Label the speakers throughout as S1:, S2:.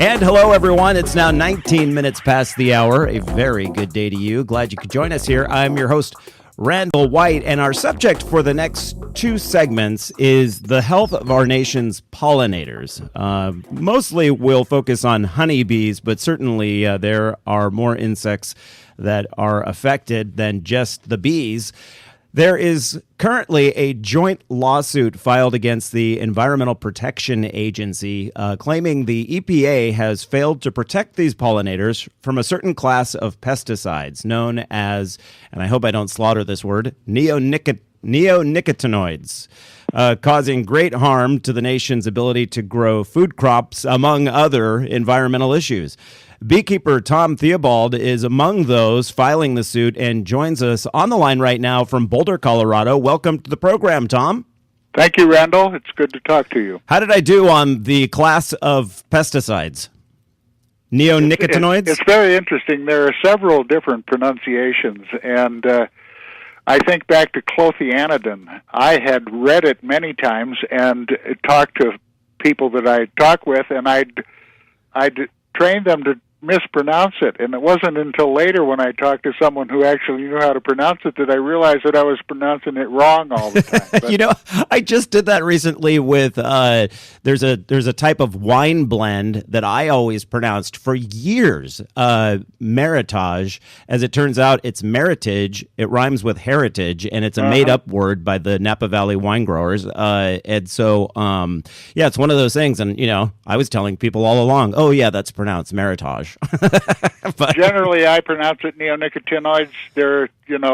S1: And hello, everyone. It's now 19 minutes past the hour. A very good day to you. Glad you could join us here. I'm your host, Randall White, and our subject for the next two segments is the health of our nation's pollinators. Mostly we'll focus on honeybees, but certainly there are more insects that are affected than just the bees. There is currently a joint lawsuit filed against the Environmental Protection Agency, claiming the EPA has failed to protect these pollinators from a certain class of pesticides known as, and I hope I don't slaughter this word, neonicotinoids, causing great harm to the nation's ability to grow food crops, among other environmental issues. Beekeeper Tom Theobald is among those filing the suit and joins us on the line right now from Boulder, Colorado. Welcome to the program, Tom.
S2: Thank you, Randall. It's good to talk to you.
S1: How did I do on the class of pesticides? Neonicotinoids?
S2: It's very interesting. There are several different pronunciations, and I think back to clothianidin. I had read it many times and talked to people that I talk with, and I'd trained them to mispronounce it, and it wasn't until later when I talked to someone who actually knew how to pronounce it that I realized that I was pronouncing it wrong all the time. But,
S1: you know, I just did that recently with there's a type of wine blend that I always pronounced for years, Meritage. As it turns out, it's Meritage. It rhymes with heritage, and it's a made-up word by the Napa Valley wine growers. And so, yeah, it's one of those things. And you know, I was telling people all along, oh yeah, that's pronounced Meritage.
S2: But generally, I pronounce it neonicotinoids. There are,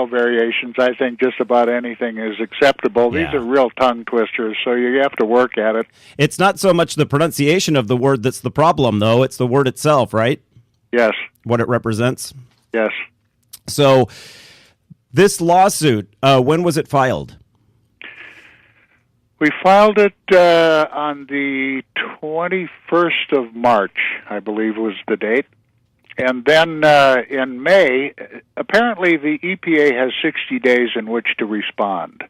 S2: variations. I think just about anything is acceptable.
S1: Yeah.
S2: These are real tongue twisters, so you have to work at it.
S1: It's not so much the pronunciation of the word that's the problem, though. It's the word itself, right?
S2: Yes.
S1: What it represents?
S2: Yes.
S1: So this lawsuit, when was it filed?
S2: We filed it on the 21st of March, I believe was the date. And then in May, apparently the EPA has 60 days in which to respond.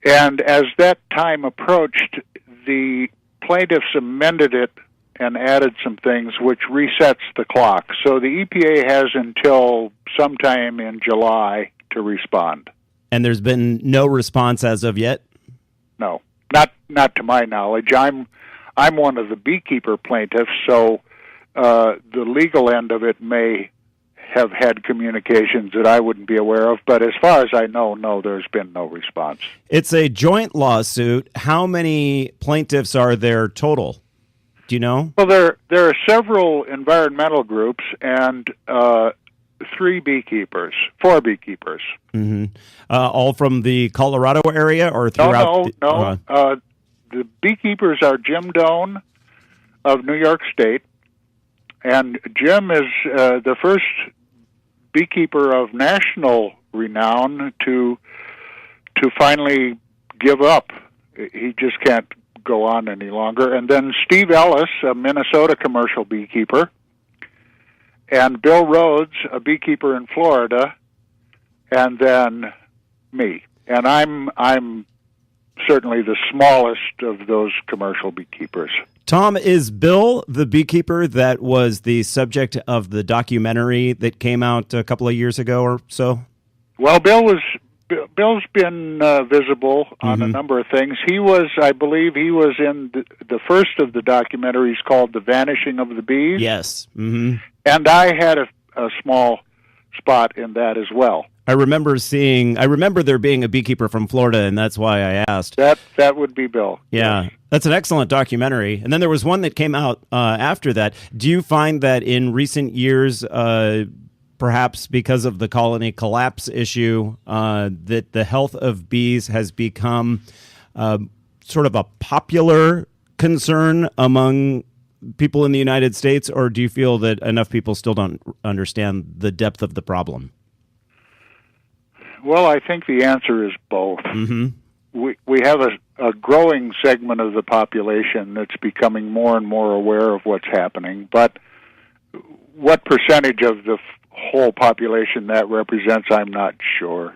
S2: And as that time approached, the plaintiffs amended it and added some things which resets the clock. So the EPA has until sometime in July to respond.
S1: And there's been no response as of yet?
S2: No, not to my knowledge. I'm one of the beekeeper plaintiffs, so the legal end of it may have had communications that I wouldn't be aware of. But as far as I know, no, there's been no response.
S1: It's a joint lawsuit. How many plaintiffs are there total? Do you know?
S2: Well, there are several environmental groups and 4 beekeepers.
S1: Mm-hmm. All from the Colorado area or throughout?
S2: No. The beekeepers are Jim Doan of New York State, and Jim is the first beekeeper of national renown to finally give up. He just can't go on any longer. And then Steve Ellis, a Minnesota commercial beekeeper, and Bill Rhodes, a beekeeper in Florida, and then me. And I'm certainly the smallest of those commercial beekeepers.
S1: Tom, is Bill the beekeeper that was the subject of the documentary that came out a couple of years ago or so?
S2: Well, Bill's been visible on a number of things. I believe he was in the first of the documentaries called The Vanishing of the Bees.
S1: Yes. Mm-hmm.
S2: And I had a small spot in that as well.
S1: I remember there being a beekeeper from Florida, and that's why I asked.
S2: That would be Bill.
S1: Yeah, yes. That's an excellent documentary. And then there was one that came out after that. Do you find that in recent years, perhaps because of the colony collapse issue, that the health of bees has become sort of a popular concern among people in the United States, or do you feel that enough people still don't understand the depth of the problem?
S2: Well, I think the answer is both.
S1: Mm-hmm.
S2: We have a growing segment of the population that's becoming more and more aware of what's happening, but what percentage of the whole population that represents, I'm not sure.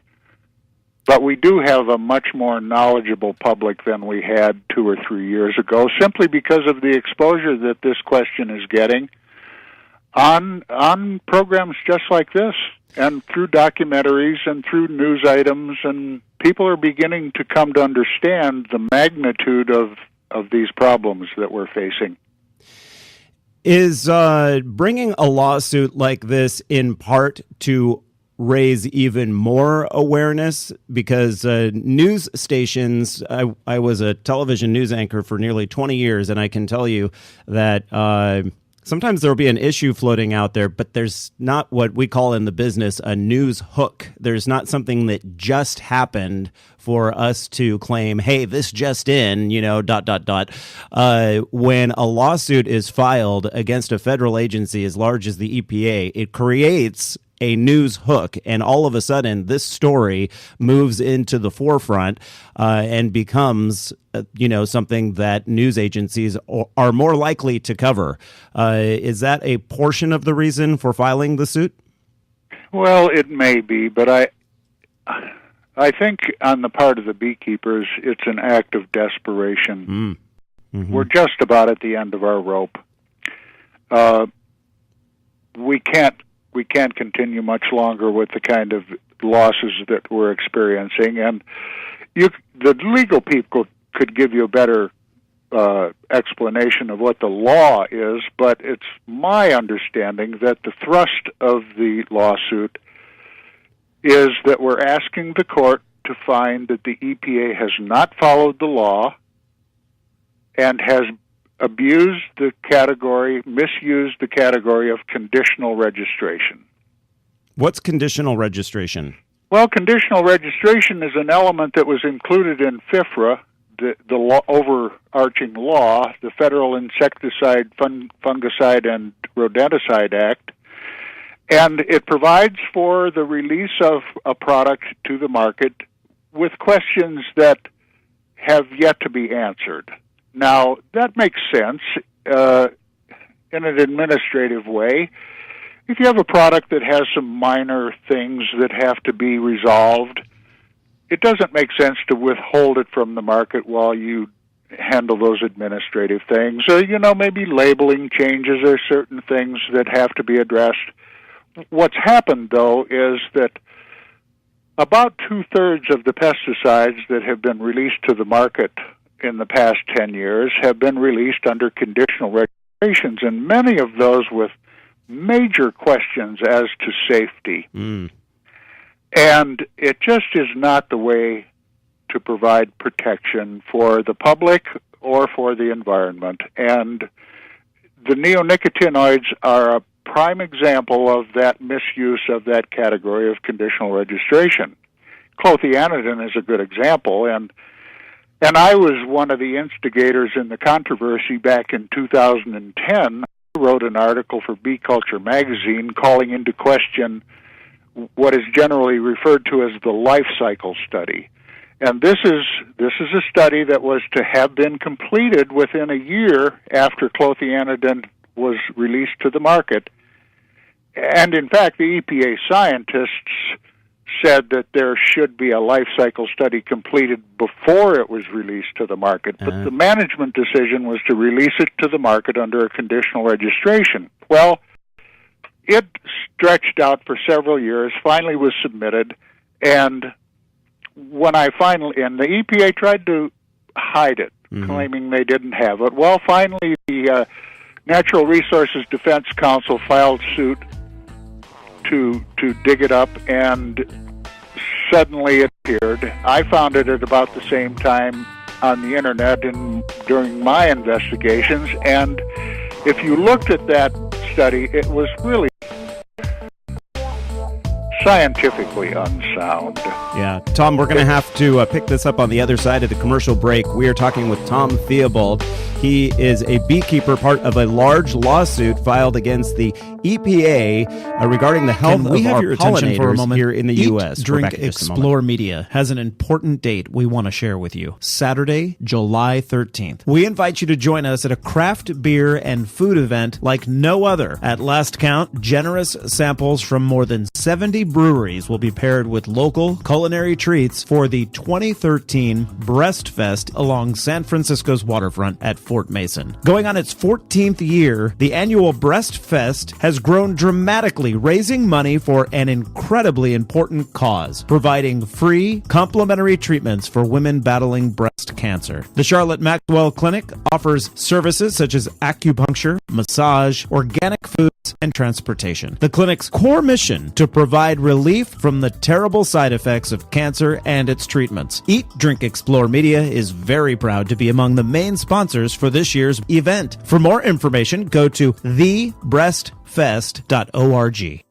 S2: But we do have a much more knowledgeable public than we had 2 or 3 years ago, simply because of the exposure that this question is getting on programs just like this, and through documentaries and through news items, and people are beginning to come to understand the magnitude of these problems that we're facing.
S1: Is bringing a lawsuit like this in part to raise even more awareness? Because news stations, I was a television news anchor for nearly 20 years, and I can tell you that sometimes there'll be an issue floating out there, but there's not what we call in the business a news hook. There's not something that just happened for us to claim, hey, this just in, When a lawsuit is filed against a federal agency as large as the EPA, it creates a news hook, and all of a sudden this story moves into the forefront and becomes something that news agencies are more likely to cover. Is that a portion of the reason for filing the suit?
S2: Well, it may be, but I think on the part of the beekeepers, it's an act of desperation. Mm-hmm. We're just about at the end of our rope. We can't continue much longer with the kind of losses that we're experiencing, and the legal people could give you a better explanation of what the law is, but it's my understanding that the thrust of the lawsuit is that we're asking the court to find that the EPA has not followed the law and has misused the category of conditional registration.
S1: What's conditional registration?
S2: Well, conditional registration is an element that was included in FIFRA, the overarching law, the Federal Insecticide, Fungicide, and Rodenticide Act, and it provides for the release of a product to the market with questions that have yet to be answered. Now, that makes sense in an administrative way. If you have a product that has some minor things that have to be resolved, it doesn't make sense to withhold it from the market while you handle those administrative things. So, maybe labeling changes or certain things that have to be addressed. What's happened, though, is that about 2/3 of the pesticides that have been released to the market in the past 10 years have been released under conditional registrations, and many of those with major questions as to safety. And it just is not the way to provide protection for the public or for the environment. And the neonicotinoids are a prime example of that misuse of that category of conditional registration. Clothianidin is a good example, and I was one of the instigators in the controversy back in 2010. I wrote an article for Bee Culture magazine calling into question what is generally referred to as the life cycle study. And this is a study that was to have been completed within a year after clothianidin was released to the market. And in fact, the EPA scientists said that there should be a life cycle study completed before it was released to the market. But the management decision was to release it to the market under a conditional registration. Well, it stretched out for several years, finally was submitted, and the EPA tried to hide it, claiming they didn't have it. Well, finally, the Natural Resources Defense Council filed suit to dig it up, and suddenly it appeared. I found it at about the same time on the internet and during my investigations, and if you looked at that study, it was really scientifically unsound.
S1: Yeah, Tom, we're going to have to pick this up on the other side of the commercial break. We are talking with Tom Theobald. He is a beekeeper, part of a large lawsuit filed against the EPA regarding the health of our pollinators here in the U.S.
S3: Drink, Explore Media has an important date we want to share with you. Saturday, July 13th. We invite you to join us at a craft beer and food event like no other. At last count, generous samples from more than 70 breweries will be paired with local culinary treats for the 2013 Breast Fest along San Francisco's waterfront at Fort Mason. Going on its 14th year, the annual Breast Fest has grown dramatically, raising money for an incredibly important cause, providing free, complimentary treatments for women battling breast cancer. The Charlotte Maxwell Clinic offers services such as acupuncture, massage, organic foods, and transportation. The clinic's core mission to provide relief from the terrible side effects of cancer and its treatments. Eat, Drink, Explore Media is very proud to be among the main sponsors for this year's event. For more information, go to thebreastfest.org.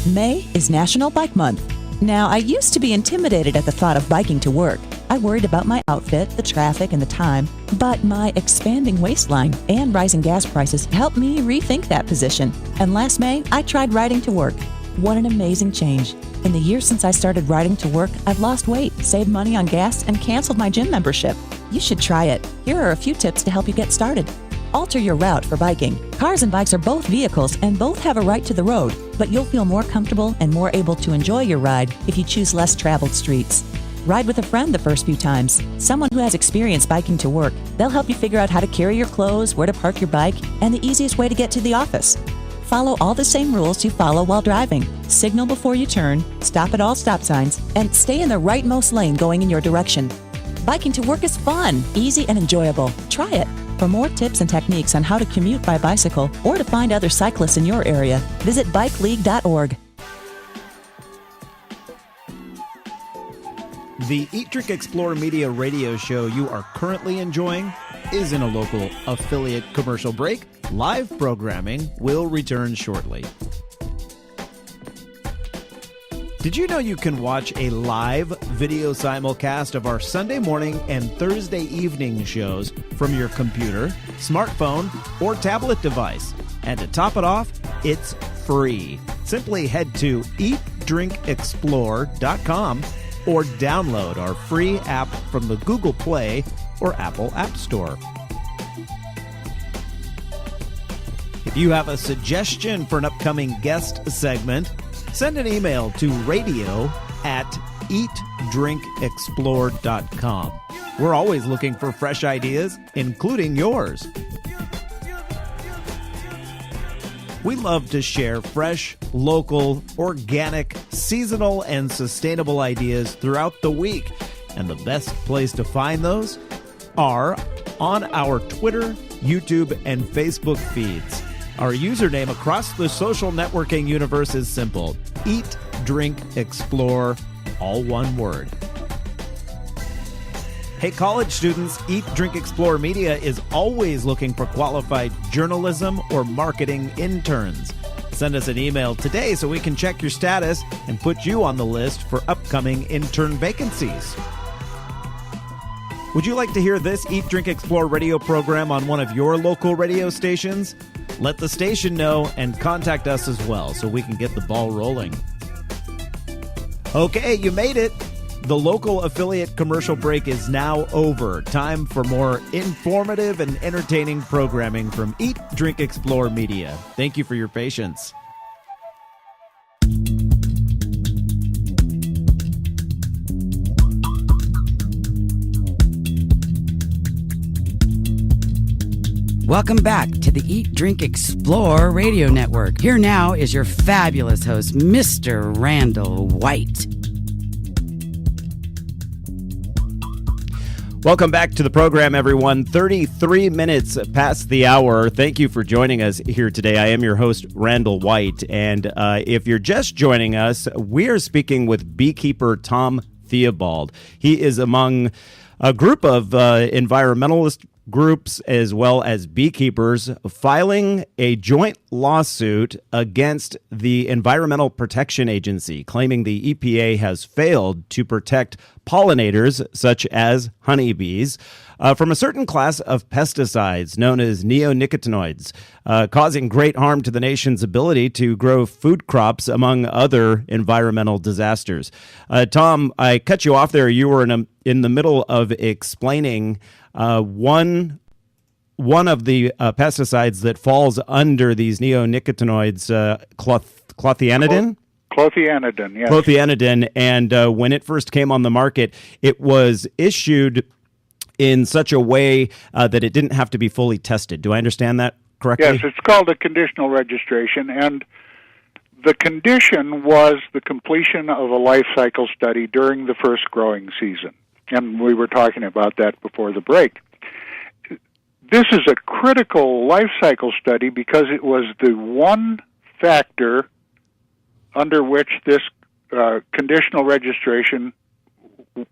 S4: May is National Bike Month. Now, I used to be intimidated at the thought of biking to work. I worried about my outfit, the traffic, and the time, but my expanding waistline and rising gas prices helped me rethink that position. And last May, I tried riding to work. What an amazing change. In the years since I started riding to work, I've lost weight, saved money on gas, and canceled my gym membership. You should try it. Here are a few tips to help you get started. Alter your route for biking. Cars and bikes are both vehicles and both have a right to the road, but you'll feel more comfortable and more able to enjoy your ride if you choose less traveled streets. Ride with a friend the first few times. Someone who has experience biking to work. They'll help you figure out how to carry your clothes, where to park your bike, and the easiest way to get to the office. Follow all the same rules you follow while driving. Signal before you turn, stop at all stop signs, and stay in the rightmost lane going in your direction. Biking to work is fun, easy, and enjoyable. Try it. For more tips and techniques on how to commute by bicycle or to find other cyclists in your area, visit bikeleague.org.
S3: The Eat, Drink, Explore Media radio show you are currently enjoying is in a local affiliate commercial break. Live programming will return shortly. Did you know you can watch a live video simulcast of our Sunday morning and Thursday evening shows from your computer, smartphone, or tablet device? And to top it off, it's free. Simply head to eatdrinkexplore.com or download our free app from the Google Play or Apple App Store. If you have a suggestion for an upcoming guest segment, send an email to radio@eatdrinkexplore.com. We're always looking for fresh ideas, including yours. We love to share fresh, local, organic, seasonal, and sustainable ideas throughout the week. And the best place to find those are on our Twitter, YouTube, and Facebook feeds. Our username across the social networking universe is simple: Eat, Drink, Explore, all one word. Hey, college students, Eat, Drink, Explore Media is always looking for qualified journalism or marketing interns. Send us an email today so we can check your status and put you on the list for upcoming intern vacancies. Would you like to hear this Eat, Drink, Explore radio program on one of your local radio stations? Let the station know and contact us as well so we can get the ball rolling. Okay, you made it. The local affiliate commercial break is now over. Time for more informative and entertaining programming from Eat, Drink, Explore Media. Thank you for your patience.
S5: Welcome back to the Eat, Drink, Explore radio network. Here now is your fabulous host, Mr. Randall White.
S1: Welcome back to the program, everyone. 33 minutes past the hour. Thank you for joining us here today. I am your host, Randall White. And if you're just joining us, we are speaking with beekeeper Tom Theobald. He is among a group of environmentalist groups as well as beekeepers filing a joint lawsuit against the Environmental Protection Agency, claiming the EPA has failed to protect pollinators such as honeybees from a certain class of pesticides known as neonicotinoids, causing great harm to the nation's ability to grow food crops, among other environmental disasters. Tom, I cut you off there. You were in the middle of explaining one of the pesticides that falls under these neonicotinoids, clothianidin.
S2: Clothianidin, yes.
S1: Clothianidin, and when it first came on the market, it was issued in such a way that it didn't have to be fully tested. Do I understand that correctly?
S2: Yes, it's called a conditional registration, and the condition was the completion of a life cycle study during the first growing season, and we were talking about that before the break. This is a critical life cycle study because it was the one factor under which this conditional registration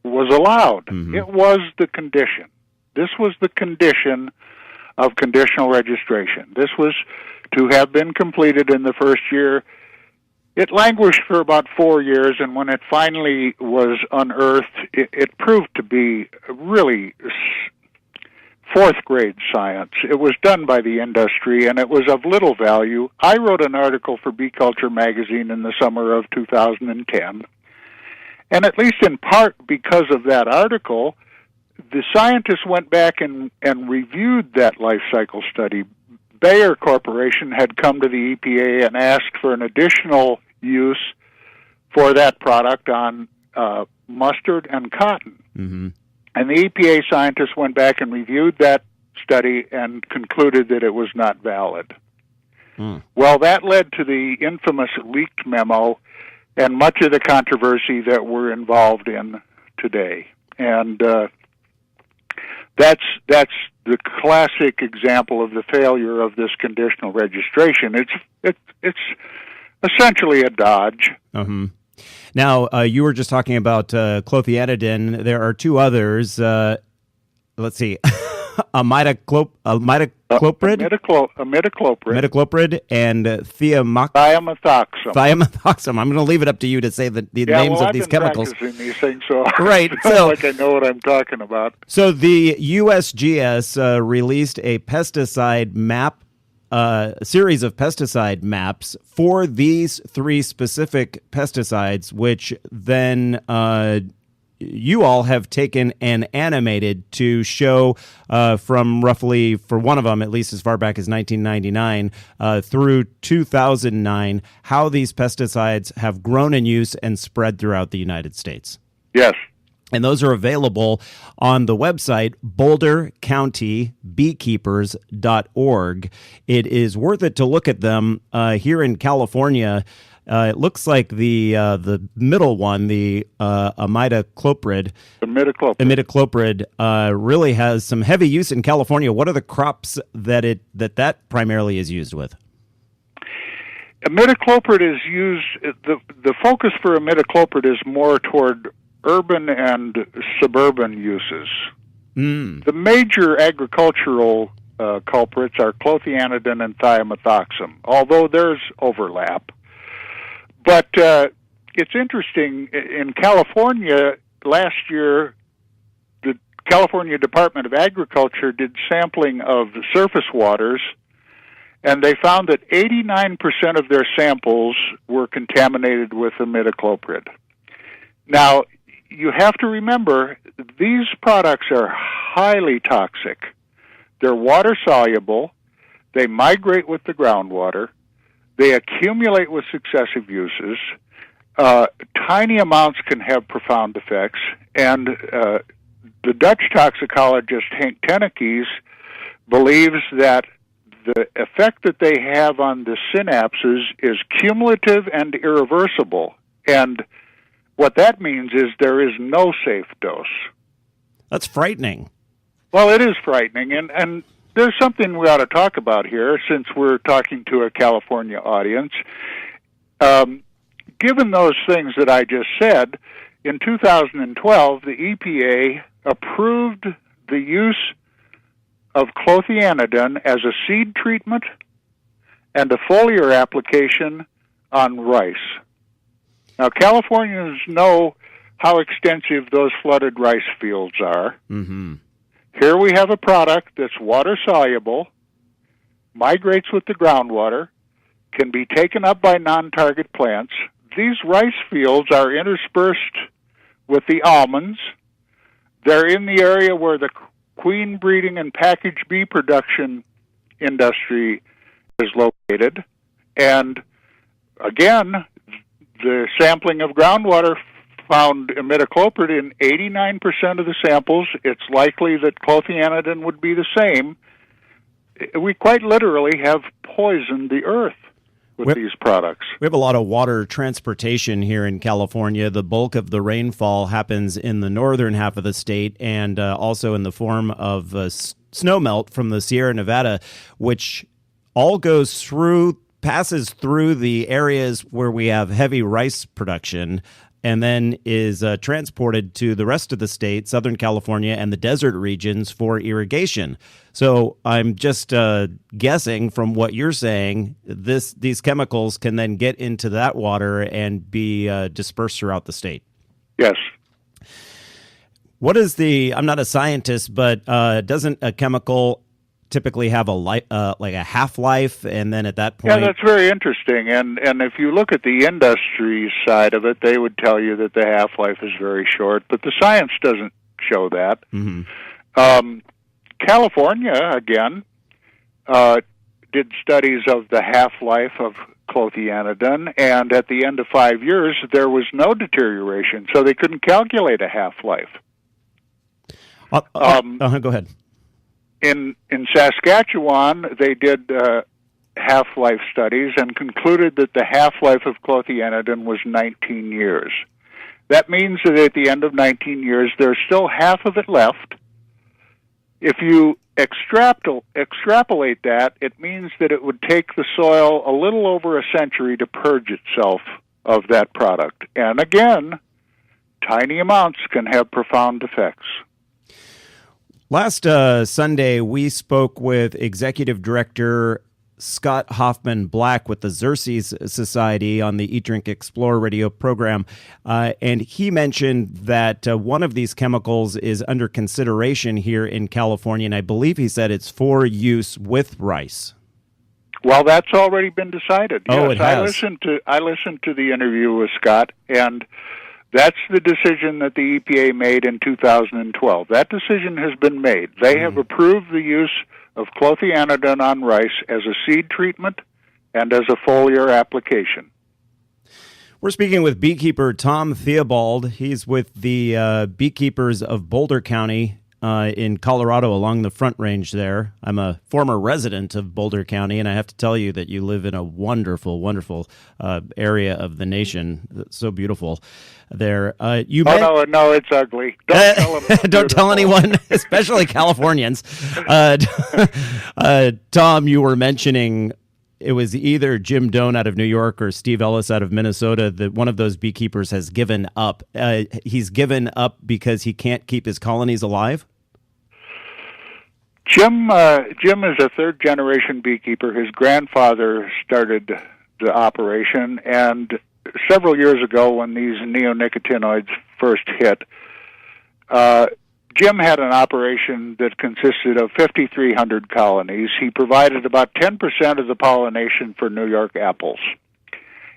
S2: was allowed. Mm-hmm. It was the condition. This was the condition of conditional registration. This was to have been completed in the first year. It languished for about 4 years, and when it finally was unearthed, it proved to be really fourth-grade science. It was done by the industry, and it was of little value. I wrote an article for Bee Culture magazine in the summer of 2010, and at least in part because of that article, the scientists went back and reviewed that life cycle study. Bayer Corporation had come to the EPA and asked for an additional use for that product on mustard and cotton. Mm-hmm. And the EPA scientists went back and reviewed that study and concluded that it was not valid. Well, that led to the infamous leaked memo and much of the controversy that we're involved in today. And that's the classic example of the failure of this conditional registration. It's essentially a dodge.
S1: Uh-huh. Now, you were just talking about clothianidin. There are two others. Let's see. Imidacloprid? Imidacloprid and thiamethoxam. I'm going to leave it up to you to say the names of these chemicals.
S2: I've been practicing these things, so
S1: right.
S2: I feel like I know what I'm talking about.
S1: So the USGS released a pesticide map, series of pesticide maps for these three specific pesticides, which then you all have taken and animated to show from roughly, for one of them, at least as far back as 1999 through 2009, how these pesticides have grown in use and spread throughout the United States.
S2: Yes.
S1: And those are available on the website bouldercountybeekeepers.org. It is worth it to look at them. Here in California, it looks like the middle one, the imidacloprid, really has some heavy use in California. What are the crops that primarily is used with?
S2: Imidacloprid is used. The focus for imidacloprid is more toward urban and suburban uses. The major agricultural culprits are clothianidin and thiamethoxam, although there's overlap. But it's interesting, in California, last year, the California Department of Agriculture did sampling of the surface waters, and they found that 89% of their samples were contaminated with imidacloprid. Now, you have to remember, these products are highly toxic. They're water-soluble. They migrate with the groundwater. They accumulate with successive uses. Tiny amounts can have profound effects. And the Dutch toxicologist Henk Tenekes believes that the effect that they have on the synapses is cumulative and irreversible. And what that means is there is no safe dose.
S1: That's frightening.
S2: Well, it is frightening, and there's something we ought to talk about here since we're talking to a California audience. Given those things that I just said, in 2012, the EPA approved the use of clothianidin as a seed treatment and a foliar application on rice. Now, Californians know how extensive those flooded rice fields are. Mm-hmm. Here we have a product that's water-soluble, migrates with the groundwater, can be taken up by non-target plants. These rice fields are interspersed with the almonds, They're in the area where the queen breeding and packaged bee production industry is located. And again, the sampling of groundwater found imidacloprid in 89% of the samples. It's likely that clothianidin would be the same. We quite literally have poisoned the earth with these products.
S1: We have a lot of water transportation here in California. The bulk of the rainfall happens in the northern half of the state, and also in the form of snowmelt from the Sierra Nevada, which all passes through the areas where we have heavy rice production, and then is transported to the rest of the state, Southern California, and the desert regions for irrigation. So I'm just guessing from what you're saying, these chemicals can then get into that water and be dispersed throughout the state.
S2: Yes.
S1: What is I'm not a scientist, but doesn't a chemical typically have like a half-life, and then at that point...
S2: Yeah, that's very interesting. And if you look at the industry side of it, they would tell you that the half-life is very short, but the science doesn't show that. Mm-hmm. California, again, did studies of the half-life of clothianidin, and at the end of 5 years, there was no deterioration, so they couldn't calculate a half-life.
S1: Go ahead.
S2: In Saskatchewan, they did half-life studies and concluded that the half-life of clothianidin was 19 years. That means that at the end of 19 years, there's still half of it left. If you extrapolate that, it means that it would take the soil a little over a century to purge itself of that product. And again, tiny amounts can have profound effects.
S1: Last Sunday, we spoke with Executive Director Scott Hoffman Black with the Xerces Society on the Eat, Drink, Explore radio program, and he mentioned that one of these chemicals is under consideration here in California, and I believe he said it's for use with rice.
S2: Well, that's already been decided.
S1: Oh,
S2: yes,
S1: it has.
S2: I listened to the interview with Scott, and that's the decision that the EPA made in 2012. That decision has been made. They have approved the use of clothianidin on rice as a seed treatment and as a foliar application.
S1: We're speaking with beekeeper Tom Theobald. He's with the beekeepers of Boulder County in Colorado along the Front Range there. I'm a former resident of Boulder County, and I have to tell you that you live in a wonderful, wonderful area of the nation. It's so beautiful there.
S2: No, it's ugly. Don't tell them.
S1: Don't tell anyone, especially Californians. Tom, you were mentioning it was either Jim Doan out of New York or Steve Ellis out of Minnesota that one of those beekeepers has given up. He's given up because he can't keep his colonies alive?
S2: Jim is a third-generation beekeeper. His grandfather started the operation, and several years ago when these neonicotinoids first hit, Jim had an operation that consisted of 5,300 colonies. He provided about 10% of the pollination for New York apples.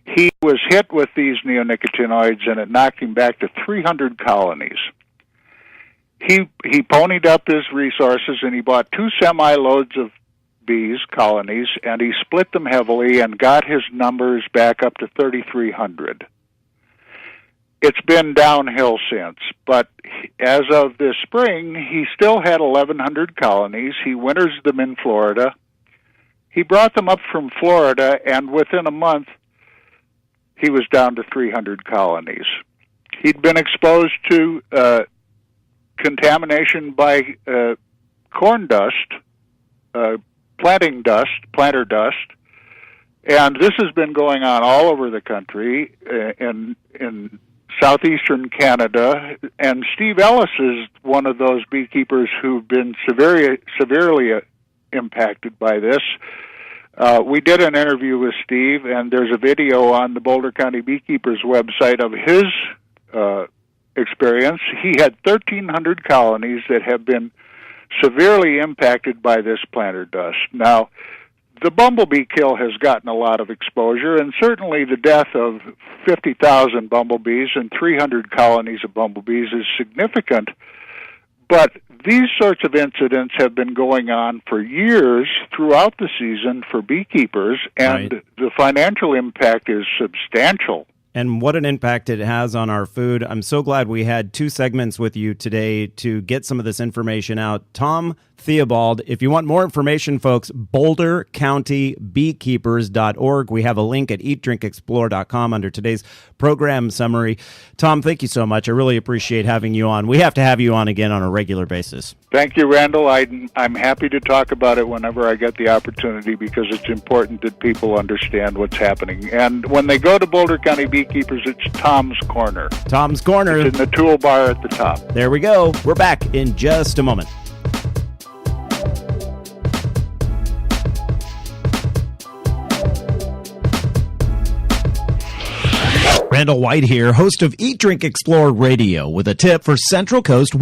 S2: He was hit with these neonicotinoids, and it knocked him back to 300 colonies. He ponied up his resources, and he bought 2 semi-loads of colonies, and he split them heavily and got his numbers back up to 3,300. It's been downhill since, but as of this spring, he still had 1,100 colonies. He winters them in Florida. He brought them up from Florida, and within a month, he was down to 300 colonies. He'd been exposed to contamination by corn dust, planter dust, and this has been going on all over the country in southeastern Canada, and Steve Ellis is one of those beekeepers who've been severely impacted by this. We did an interview with Steve, and there's a video on the Boulder County Beekeepers website of his experience. He had 1,300 colonies that have been severely impacted by this planter dust. Now, the bumblebee kill has gotten a lot of exposure, and certainly the death of 50,000 bumblebees and 300 colonies of bumblebees is significant But these sorts of incidents have been going on for years throughout the season for beekeepers, and
S1: Right.
S2: the financial impact is substantial.
S1: And what an impact it has on our food. I'm so glad we had 2 segments with you today to get some of this information out. Tom Theobald, if you want more information, folks, bouldercountybeekeepers.org. We have a link at eatdrinkexplore.com under today's program summary. Tom, thank you so much. I really appreciate having you on. We have to have you on again on a regular basis.
S2: Thank you, Randall. I'm happy to talk about it whenever I get the opportunity because it's important that people understand what's happening. And when they go to Boulder County Beekeepers, it's Tom's Corner.
S1: Tom's Corner.
S2: It's in the toolbar at the top.
S1: There we go. We're back in just a moment.
S3: Randall White here, host of Eat, Drink, Explore Radio, with a tip for Central Coast